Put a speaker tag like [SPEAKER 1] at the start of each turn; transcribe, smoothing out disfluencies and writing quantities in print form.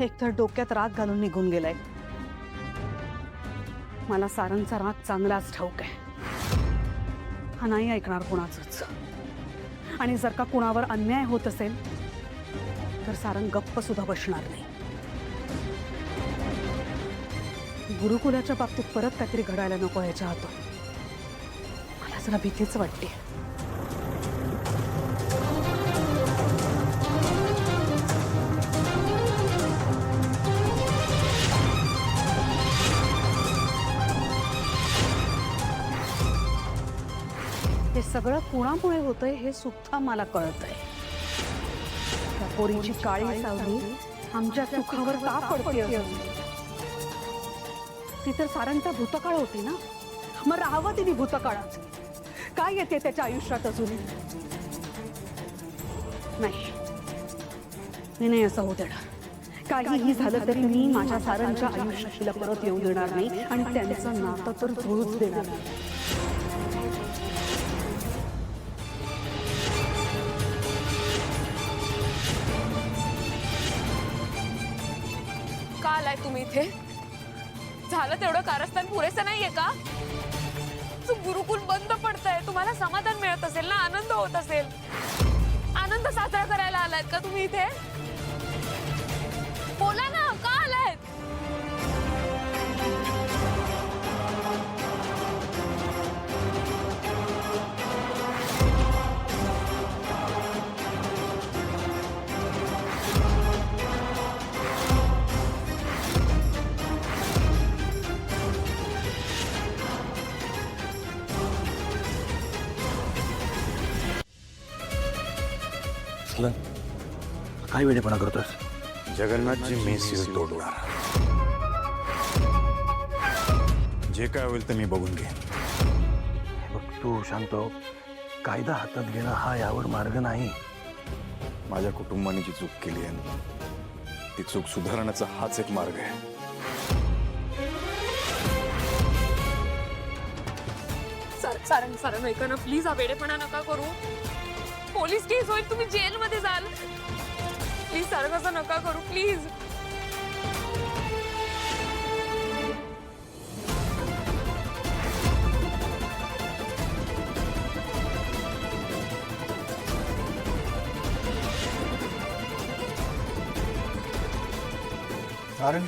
[SPEAKER 1] एकतर डोक्यात राग घालून निघून गेलाय। मला सारंगचा राग चांगलाच ठाऊक आहे। हा नाही ऐकणार कोणाचंच, आणि जर का कुणावर अन्याय होत असेल तर सारंग गप्प सुद्धा बसणार नाही। गुरुकुलाच्या बाबतीत परत काहीतरी घडायला नको याच्या हातून। मला जरा भीतीच वाटते। हे सगळं कुणामुळे होतंय हे सुद्धा मला कळतंय। त्या पोरीची काळी सावली आमच्या सुखावर का पडते अजून? ती तर सारंगचा भूतकाळ होती ना, मग राहावं तिने भूतकाळात। काय येते त्याच्या आयुष्यात अजून? नाही, मी नाही असं होऊ देणार। काहीही झालं तरी मी माझ्या सारंगच्या आयुष्यात तिला परत येऊ देणार नाही, आणि त्यांचं नातं तर जुळूच देणार नाही।
[SPEAKER 2] का आलाय तुम्ही इथे? झालं तेवढं कारस्थान पुरेसं नाहीये का? गुरुकुल बंद पडतंय, तुम्हाला समाधान मिळत असेल ना, आनंद होत असेल, आनंद साजरा करायला आलायत का तुम्ही इथे? बोला ना, का आलायत?
[SPEAKER 3] काय वेडेपणा करतोस?
[SPEAKER 4] जगन्नाथजी मी सील तोडणार। जे काय होईल ते मी बघून घेईन।
[SPEAKER 3] बघ तू शांत हो। कायदा हातात घेणं हा यावर मार्ग नाही।
[SPEAKER 4] माझ्या कुटुंबाने जी चूक केली आहे ती चूक सुधारण्याचा हाच एक मार्ग आहे।
[SPEAKER 2] सारंग सारंग ऐका ना प्लीज, हा वेडेपणा नका करू। पोलीस केस होईल, तुम्ही जेलमध्ये जाल। प्लीज सारंग असं नका करू, प्लीज।
[SPEAKER 4] सारंग